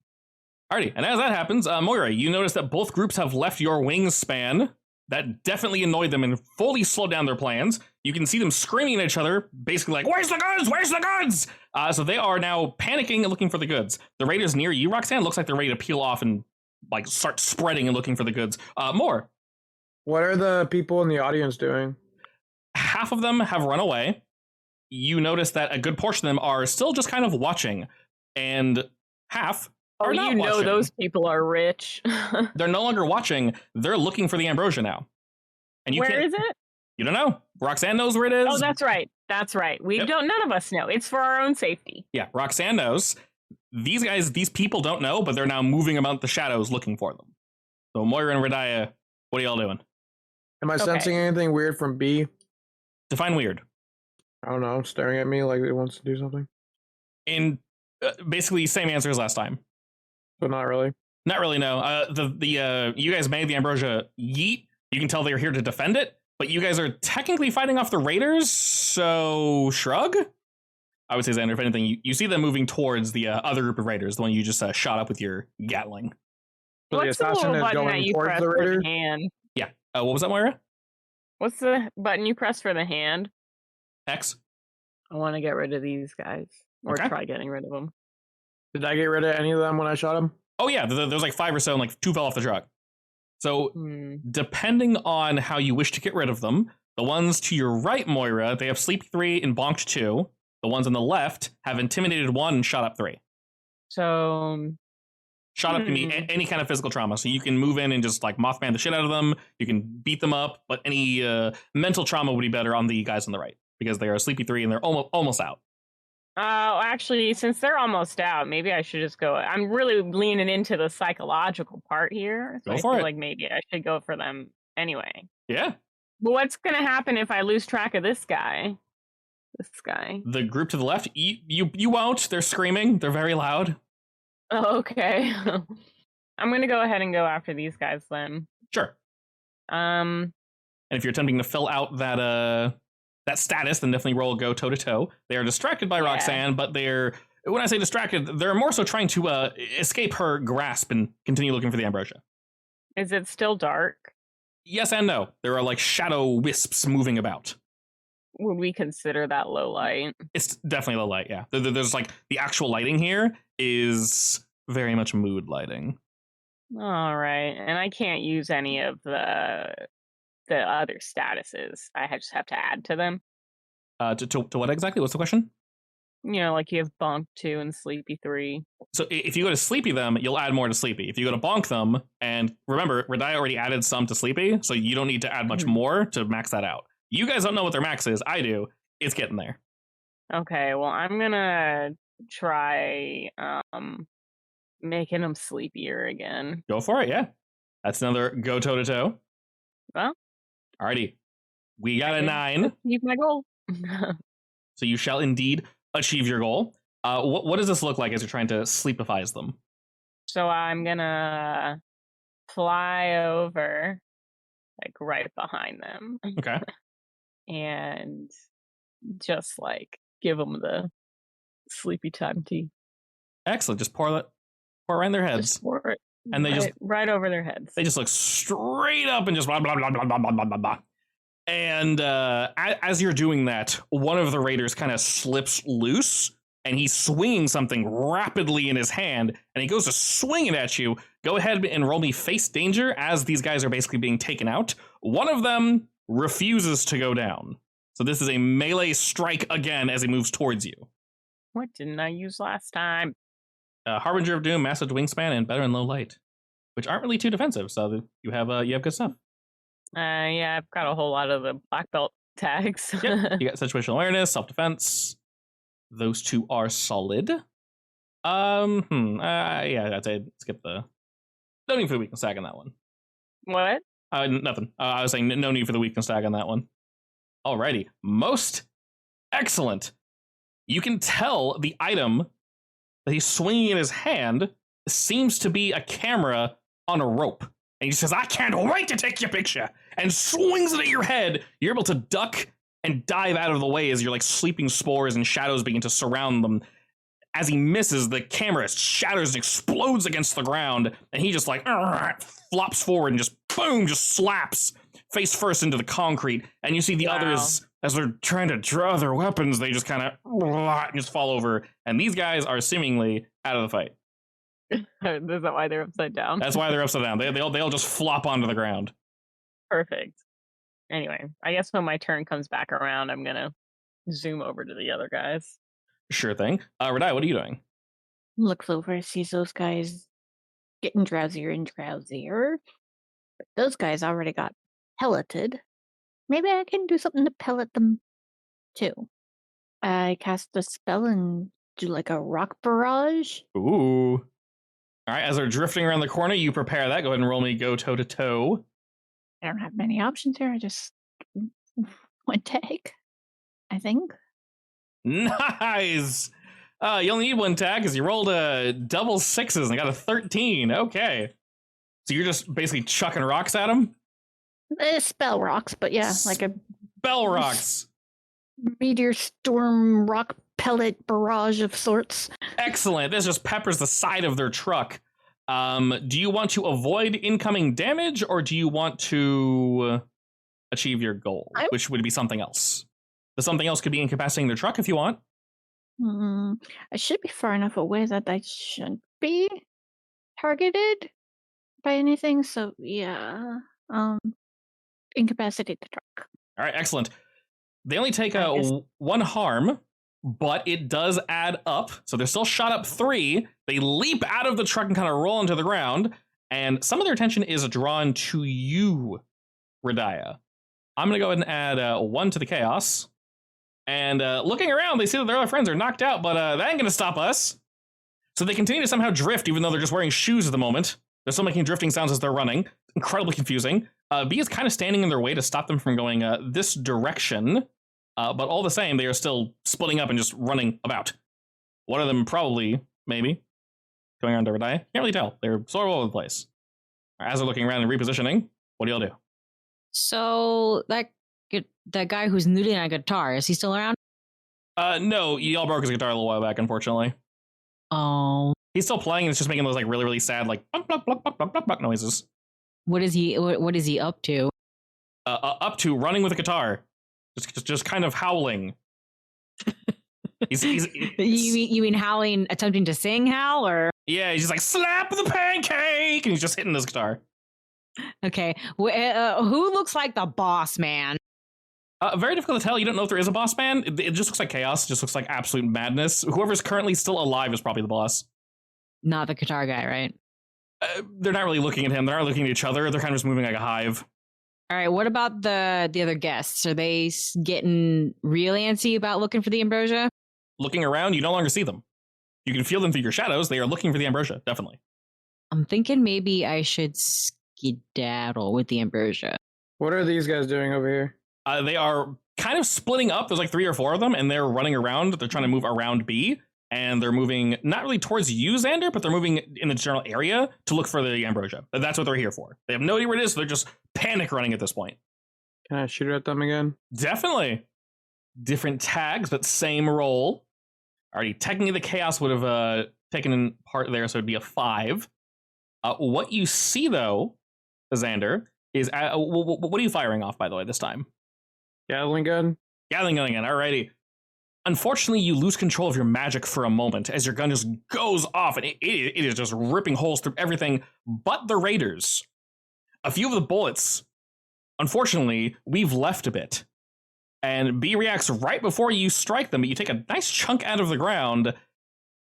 Alrighty, and as that happens, Moira, you notice that both groups have left your wingspan. That definitely annoyed them and fully slowed down their plans. You can see them screaming at each other, basically like, where's the goods? Where's the goods? So they are now panicking and looking for the goods. The raiders near you, Roxanne, looks like they're ready to peel off and like start spreading and looking for the goods. More. What are the people in the audience doing? Half of them have run away. You notice that a good portion of them are still just kind of watching. And half are not you know watching. those people are rich. They're no longer watching. They're looking for the ambrosia now. And you Where is it? You don't know. Roxanne knows where it is. Oh, that's right. That's right. We Yep. don't. None of us know. It's for our own safety. Yeah, Roxanne knows. These people don't know, but they're now moving about the shadows looking for them. So Moira and Radiah, what are y'all doing? Am I Okay. sensing anything weird from B? Define weird. I don't know, staring at me like it wants to do something. In basically same answer as last time. So not really. Not really, no. You guys made the ambrosia yeet. You can tell they're here to defend it, but you guys are technically fighting off the raiders, so shrug? I would say, Xander, if anything, you see them moving towards the other group of raiders, the one you just shot up with your Gatling. So What's the the assassin little is button that going you towards press the for raider? the hand? What was that, Moira? What's the button you press for the hand? X? I want to get rid of these guys, or Okay. try getting rid of them. Did I get rid of any of them when I shot him? Oh yeah, there's like 5 or so, and like 2 fell off the truck. So Hmm. depending on how you wish to get rid of them, the ones to your right, Moira, they have Sleepy 3 and Bonked 2. The ones on the left have Intimidated 1 and Shot Up 3. So Shot Up can be any kind of physical trauma, so you can move in and just like Mothman the shit out of them. You can beat them up, but any mental trauma would be better on the guys on the right because they are Sleepy 3 and they're almost out. actually, since they're almost out, maybe I should just go. I'm really leaning into the psychological part here. So Go I for feel it. like maybe I should go for them anyway. Yeah, But what's going to happen if I lose track of this guy? This guy. the group to the left, you won't. They're screaming. They're very loud. Oh, okay. I'm going to go ahead and go after these guys then. Sure. Um, And if you're attempting to fill out that status, then definitely roll go toe to toe. They are distracted by Yeah. Roxanne, but when I say distracted, they're more so trying to escape her grasp and continue looking for the ambrosia. is it still dark? Yes and no. There are like shadow wisps moving about. Would we consider that low light? It's definitely low light, yeah. There's like the actual lighting here is very much mood lighting. All right, and I can't use any of the other statuses. I just have to add to them. To what exactly? What's the question? You know, like you have Bonk 2 and Sleepy 3. So if you go to Sleepy them, you'll add more to Sleepy. If you go to Bonk them, and remember, Radiah already added some to Sleepy, so you don't need to add much more to max that out. You guys don't know what their max is. I do. It's getting there. Okay, well, I'm gonna try making them sleepier again. Go for it, yeah. That's another go toe-to-toe. Well, Alrighty. We got a 9. Achieve my goal. So you shall indeed achieve your goal. What does this look like as you're trying to sleepifies them? So I'm gonna fly over, like right behind them, Okay. and just like give them the sleepy time tea. Excellent. Just pour right in their heads. Just pour it And they right over their heads. They just look straight up and just blah, blah, blah, blah, blah, blah, blah, blah. And as you're doing that, one of the raiders kind of slips loose, and he's swinging something rapidly in his hand, and he goes to swing it at you. Go ahead and roll me face danger as these guys are basically being taken out. One of them refuses to go down. So this is a melee strike again as he moves towards you. What didn't I use last time? Harbinger of Doom, Massive Wingspan, and Better in Low Light, which aren't really too defensive, so you have good stuff. Yeah, I've got a whole lot of the black belt tags. Yep. You got situational awareness, self-defense. Those 2 are solid. Yeah, I'd say skip the... No need for the weakness tag on that one. What? Nothing. I was saying no need for the weakness tag on that one. Alrighty. Most excellent. You can tell the item that he's swinging in his hand seems to be a camera on a rope. And he says, I can't wait to take your picture, and swings it at your head. You're able to duck and dive out of the way as your like sleeping spores and shadows begin to surround them. As he misses, the camera shatters and explodes against the ground, and he just like flops forward and just boom, just slaps face first into the concrete. And you see the others, as they're trying to draw their weapons, they just kind of just fall over. And these guys are seemingly out of the fight. Is that why they're upside down? That's why they're upside down. They all just flop onto the ground. Perfect. Anyway, I guess when my turn comes back around, I'm gonna zoom over to the other guys. Sure thing. Radai, what are you doing? Looks over, sees those guys getting drowsier and drowsier. But those guys already got pelleted. Maybe I can do something to pellet them too. I cast a spell and do like a rock barrage. Ooh. All right, as they're drifting around the corner, you prepare that. Go ahead and roll me go toe-to-toe. I don't have many options here. I just one tag, I think. Nice! You only need 1 tag because you rolled double 6s and got a 13. Okay. So you're just basically chucking rocks at them? Spell rocks, but yeah, like a Spell rocks. meteor storm rock pellet barrage of sorts. Excellent. This just peppers the side of their truck. Do you want to avoid incoming damage, or do you want to achieve your goal, which would be something else? The something else could be incapacitating their truck if you want. I should be far enough away that I shouldn't be targeted by anything. So yeah, incapacitate the truck. All right, excellent. They only take 1 harm, but it does add up. So they're still shot up 3. They leap out of the truck and kind of roll into the ground. And some of their attention is drawn to you, Radaya. I'm going to go ahead and add 1 to the chaos. And looking around, they see that their other friends are knocked out, but that ain't going to stop us. So they continue to somehow drift, even though they're just wearing shoes at the moment. They're still making drifting sounds as they're running. Incredibly confusing. B is kind of standing in their way to stop them from going this direction. But all the same, they are still splitting up and just running about. One of them probably, maybe, going around to Radaya. Can't really tell. They're sort of all over the place. As they're looking around and repositioning, what do y'all do? So that guy who's noodling on a guitar, is he still around? No, y'all broke his guitar a little while back, unfortunately. Oh. He's still playing, and it's just making those like really, really sad like bunk, bunk, bunk, bunk, bunk, bunk, bunk noises. What is he up to? Up to running with a guitar. Just kind of howling. You mean howling, attempting to sing Hal, or? Yeah, he's just like, slap the pancake! And he's just hitting his guitar. Okay. Who looks like the boss man? Very difficult to tell. You don't know if there is a boss man. It just looks like chaos. It just looks like absolute madness. Whoever's currently still alive is probably the boss. Not the guitar guy, right? They're not really looking at him. They're not looking at each other. They're kind of just moving like a hive. All right. What about the other guests? Are they getting real antsy about looking for the ambrosia? Looking around, you no longer see them. You can feel them through your shadows. They are looking for the ambrosia, definitely. I'm thinking maybe I should skedaddle with the ambrosia. What are these guys doing over here? They are kind of splitting up. There's like 3 or 4 of them, and they're running around. They're trying to move around B, and they're moving not really towards you, Xander, but they're moving in the general area to look for the ambrosia. That's what they're here for. They have no idea where it is, so they're just panic running at this point. Can I shoot at them again? Definitely. Different tags, but same roll. Already, technically the chaos would have taken part there, so it'd be a 5. What you see, though, Xander, is... what are you firing off, by the way, this time? Gatling gun? Gatling gun again, alrighty. Unfortunately, you lose control of your magic for a moment as your gun just goes off, and it is just ripping holes through everything but the raiders. A few of the bullets, unfortunately, we've left a bit. And B reacts right before you strike them, but you take a nice chunk out of the ground,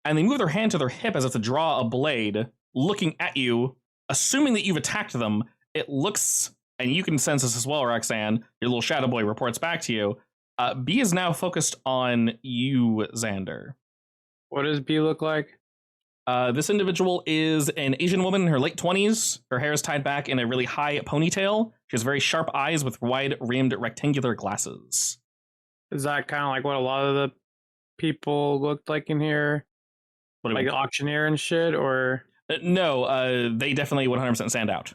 and they move their hand to their hip as if to draw a blade, looking at you, assuming that you've attacked them. It looks, and you can sense this as well, Roxanne, your little shadow boy reports back to you. B is now focused on you, Xander. What does B look like? This individual is an Asian woman in her late 20s. Her hair is tied back in a really high ponytail. She has very sharp eyes with wide-rimmed rectangular glasses. Is that kind of like what a lot of the people looked like in here? What do like we... auctioneer and shit, or? No, they definitely 100% stand out.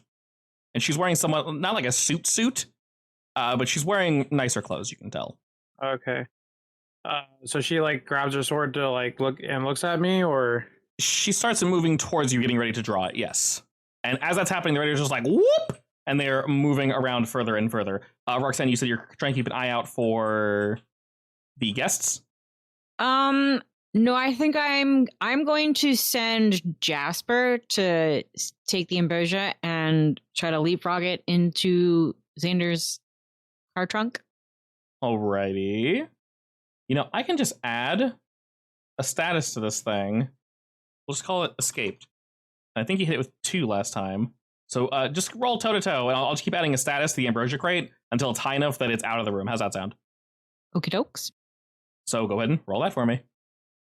And she's wearing somewhat, not like a suit, but she's wearing nicer clothes, you can tell. Okay. So she like grabs her sword to like look and looks at me, or? She starts moving towards you, getting ready to draw it, yes. And as that's happening, the raiders just like, whoop! And they're moving around further and further. Roxanne, you said you're trying to keep an eye out for the guests? No, I think I'm going to send Jasper to take the ambrosia and try to leapfrog it into Xander's car trunk. Alrighty. You know, I can just add a status to this thing. We'll just call it escaped. I think you hit it with 2 last time. So just roll toe-to-toe, and I'll just keep adding a status to the ambrosia crate until it's high enough that it's out of the room. How's that sound? Okie dokes. So go ahead and roll that for me.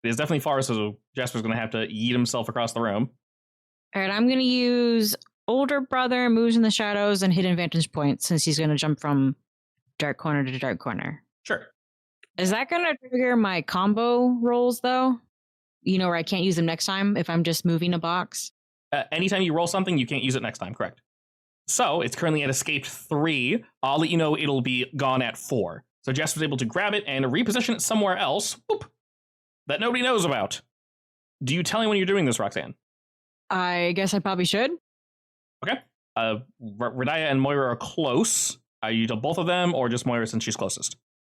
It is definitely far, so Jasper's going to have to yeet himself across the room. All right, I'm going to use older brother, moves in the shadows, and hidden vantage point since he's going to jump from dark corner to dark corner. Sure. Is that going to trigger my combo rolls, though? You know, where I can't use them next time if I'm just moving a box? Anytime you roll something, you can't use it next time, correct? So it's currently at escaped 3. I'll let you know it'll be gone at 4. So Jess was able to grab it and reposition it somewhere else, whoop, that nobody knows about. Do you tell anyone you're doing this, Roxanne? I guess I probably should. Okay. Radaya and Moira are close. Are you to both of them, or just Moira since she's closest?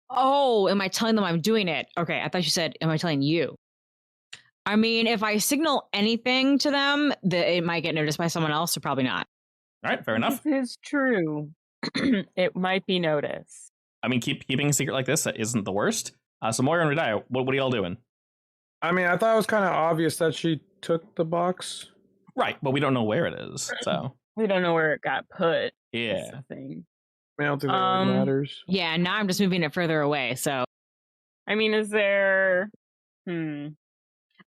Oh, am I telling them I'm doing it? Okay, I thought you said, am I telling you? I mean, if I signal anything to them, it might get noticed by someone else, so probably not. All right, fair enough. This is true. It might be noticed. I mean, keeping a secret like this isn't the worst. So Moira and Radaya, what are y'all doing? I mean, I thought it was kind of obvious that she took the box. Right, but we don't know where it is, so. We don't know where it got put. Yeah. That's the thing. I don't think that really matters. Yeah, now I'm just moving it further away, so. I mean, is there...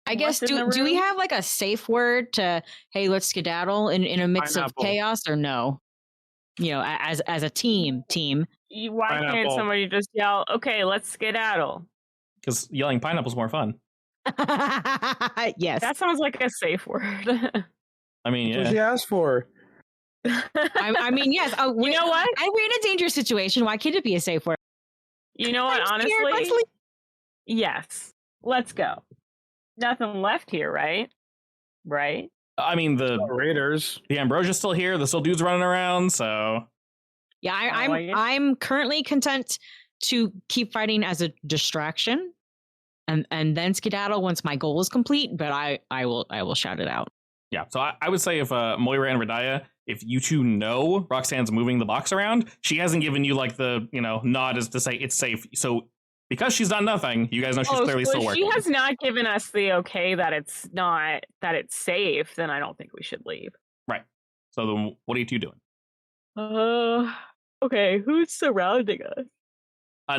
I guess, What's in the do we room? have like a safe word to, hey, let's skedaddle in a mix Pineapple. of chaos, or no? You know, as a team. Why can't Pineapple. somebody just yell, okay, let's skedaddle? Because yelling pineapple's more fun. Yes. That sounds like a safe word. I mean, That's what she yeah. asked for. I mean, yes. Oh, You know what? And we're in a dangerous situation. Why can't it be a safe word? You know what, I'm scared. honestly? Let's leave. Yes. Let's go. Nothing left here, right? Right? I mean, the Raiders. ambrosia's still here. There's still dudes running around, so. Yeah, I like it. I'm currently content to keep fighting as a distraction, and then skedaddle once my goal is complete. But I will shout it out. Yeah, so I would say if Moira and Radaya, if you two know Roxanne's moving the box around, she hasn't given you like the, nod as to say it's safe. So because she's done nothing, you guys know she's clearly so still if working. she has not given us the okay that it's not, that it's safe, then I don't think we should leave. Right. So then what are you two doing? Okay, who's surrounding us?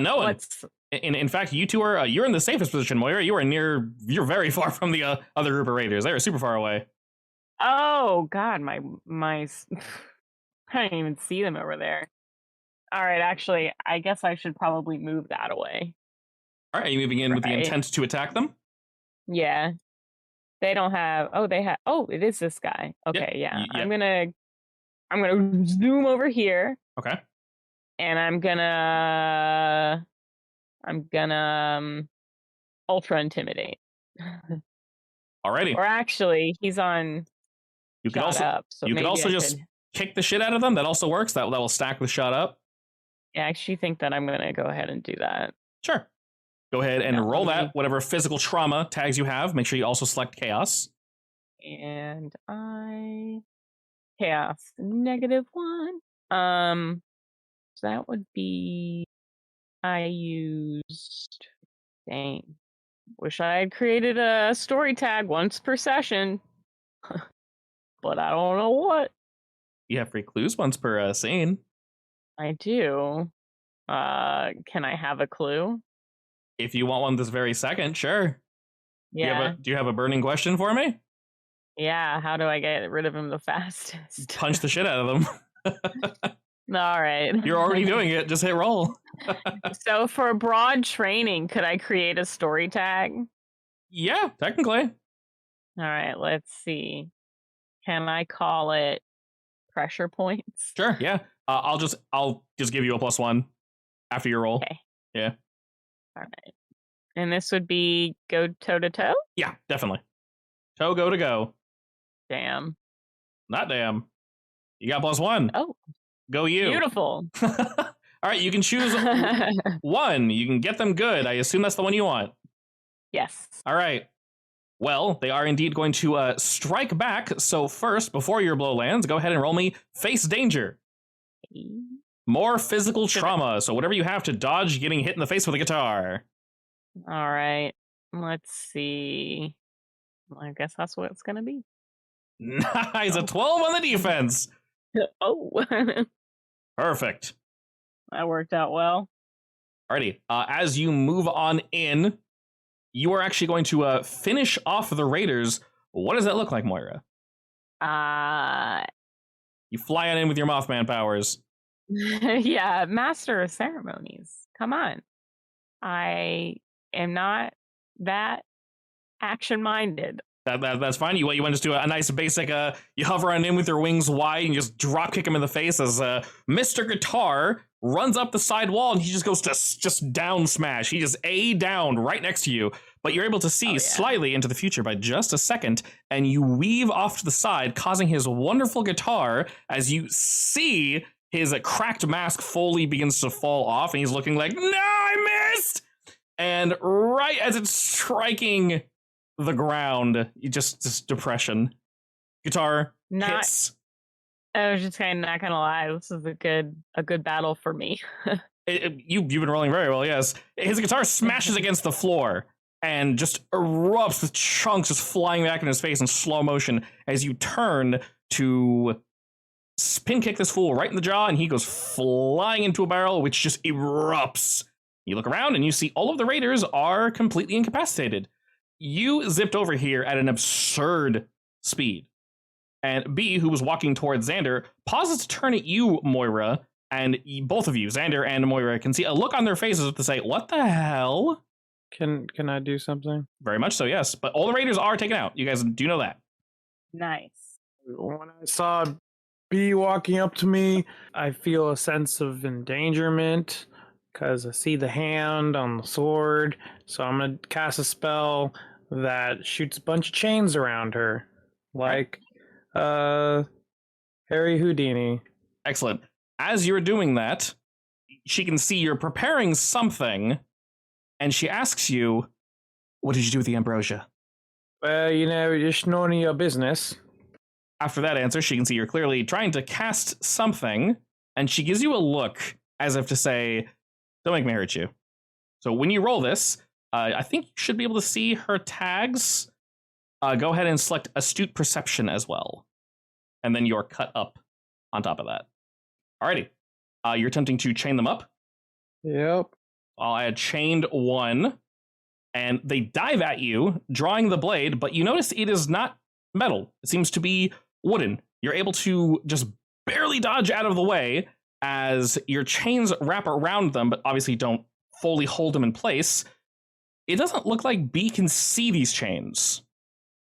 No one. What's In fact, you two are you're in the safest position, Moira. You're very far from the other group of raiders. They're super far away. Oh God, my I don't even see them over there. All right, actually, I guess I should probably move that away. All right, are you moving in with the Right. intent to attack them? Yeah, they don't have. Oh, they have. Oh, it is this guy. Okay, yeah. Yep. I'm gonna zoom over here, Okay. and I'm gonna ultra intimidate. Alrighty. Or actually, he's on You could shot also up, so you could maybe also I just could- kick the shit out of them. That also works. That will stack with shot up. I actually think that I'm gonna go ahead and do that. Sure. Go ahead and Yeah, roll let me- that. Whatever physical trauma tags you have, make sure you also select chaos. And chaos -1. So that would be I used. Dang. Wish I had created a story tag once per session, but I don't know what. You have free clues once per scene. I do. Can I have a clue? If you want one this very second, sure. Yeah. Do you have a burning question for me? Yeah. How do I get rid of him the fastest? Punch the shit out of them. All right. You're already doing it. Just hit roll. So for broad training, could I create a story tag? Yeah, technically. All right. Let's see. Can I call it pressure points? Sure. Yeah. I'll just give you a +1 after your roll. Okay. Yeah. All right. And this would be go toe to toe? Yeah, definitely. Toe go to go. Damn. Not damn. You got +1. Oh, Go you. beautiful. All right, you can choose one. You can get them good. I assume that's the one you want. Yes. All right. Well, they are indeed going to strike back. So first, before your blow lands, go ahead and roll me face danger. More physical trauma. So whatever you have to dodge getting hit in the face with a guitar. All right. Let's see. I guess that's what it's going to be. Nice. A 12 on the defense. Oh, Perfect. that worked out well. Alrighty. As you move on in, you are actually going to finish off the raiders. What does that look like, Moira? You fly on in with your Mothman powers. Yeah, master of ceremonies. Come on. I am not that action-minded. That's fine. You want to just do a nice basic, you hover on in with your wings wide and you just drop kick him in the face as Mr. Guitar runs up the side wall and he just goes to just down smash. He just down right next to you. But you're able to see slightly into the future by just a second, and you weave off to the side, causing his wonderful guitar, as you see his cracked mask fully begins to fall off, and he's looking like, no, I missed! And right as it's striking the ground, you just depression. Guitar hits. I was just kind of not gonna lie. This is a good battle for me. You've been rolling very well, yes. His guitar smashes against the floor and just erupts with chunks just flying back in his face in slow motion as you turn to spin kick this fool right in the jaw, and he goes flying into a barrel, which just erupts. You look around and you see all of the raiders are completely incapacitated. You zipped over here at an absurd speed. And B, who was walking towards Xander, pauses to turn at you, Moira, and both of you, Xander and Moira, can see a look on their faces to say, what the hell? Can I do something? Very much so, yes. But all the raiders are taken out. You guys do know that. Nice. When I saw B walking up to me, I feel a sense of endangerment because I see the hand on the sword. So I'm going to cast a spell that shoots a bunch of chains around her. Like Harry Houdini. Excellent. As you're doing that, she can see you're preparing something, and she asks you, what did you do with the ambrosia? Well, it's none of your business. After that answer, she can see you're clearly trying to cast something, and she gives you a look as if to say, don't make me hurt you. So when you roll this, I think you should be able to see her tags. Go ahead and select Astute Perception as well. And then you're cut up on top of that. Alrighty. You're attempting to chain them up? Yep. I'll add chained 1. And they dive at you, drawing the blade, but you notice it is not metal. It seems to be wooden. You're able to just barely dodge out of the way as your chains wrap around them, but obviously don't fully hold them in place. It doesn't look like B can see these chains.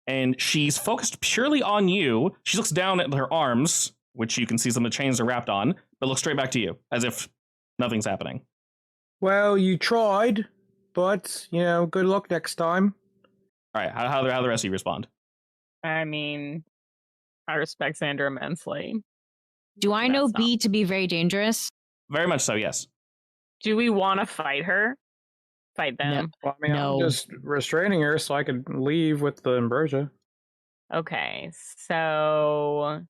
And she's focused purely on you. She looks down at her arms, which you can see some of the chains are wrapped on, but looks straight back to you, as if nothing's happening. Well, you tried, but, good luck next time. All right, how the rest of you respond? I mean, I respect Xander immensely. Do I know That's not- B to be very dangerous? Very much so, yes. Do we want to fight her? Fight them? Well, I mean, No. I'm just restraining her so I could leave with the ambrosia. Okay, so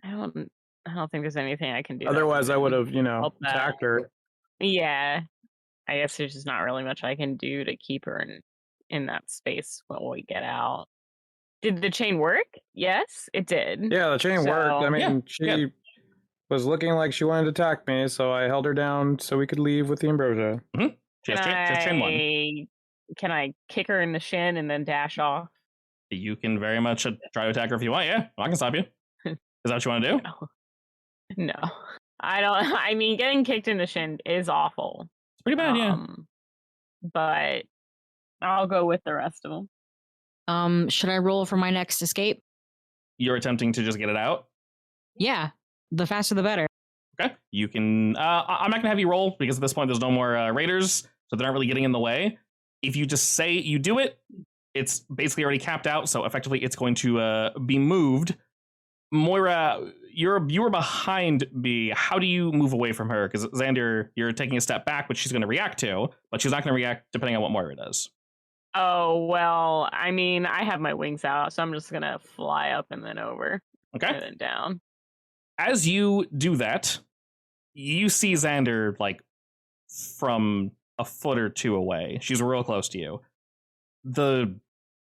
I don't think there's anything I can do. that Otherwise, I would have, help that. attacked her. Yeah, I guess there's just not really much I can do to keep her in that space when we get out. Did the chain work? Yes, it did. Yeah, the chain worked. I So- mean, she was looking like she wanted to attack me, so I held her down so we could leave with the ambrosia. She has chain 1. Can I kick her in the shin and then dash off? You can very much try to attack her if you want. Yeah, I can stop you. Is that what you want to do? No, I don't. I mean, getting kicked in the shin is awful. It's pretty bad, yeah. But I'll go with the rest of them. Should I roll for my next escape? You're attempting to just get it out. Yeah, the faster the better. Okay, you can. I'm not gonna have you roll because at this point there's no more raiders, so they're not really getting in the way. If you just say you do it, it's basically already capped out, so effectively it's going to be moved. Moira, you were behind B. How do you move away from her? Because Xander, you're taking a step back, which she's going to react to, but she's not going to react depending on what Moira does. Oh well, I mean, I have my wings out, so I'm just gonna fly up and then over Okay. and then down. As you do that, you see Xander like from a foot or two away. She's real close to you. The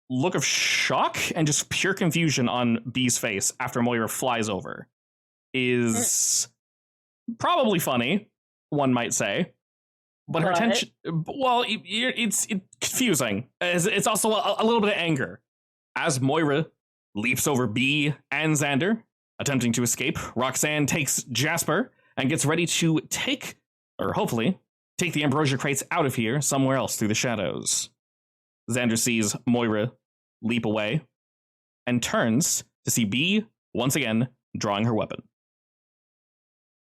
look of shock and just pure confusion on B's face after Moira flies over is probably funny, one might say. But her What? attention, well, it's confusing. It's also a little bit of anger. As Moira leaps over B and Xander, attempting to escape, Roxanne takes Jasper and gets ready to take, or hopefully, take the ambrosia crates out of here somewhere else through the shadows. Xander sees Moira leap away and turns to see B once again drawing her weapon.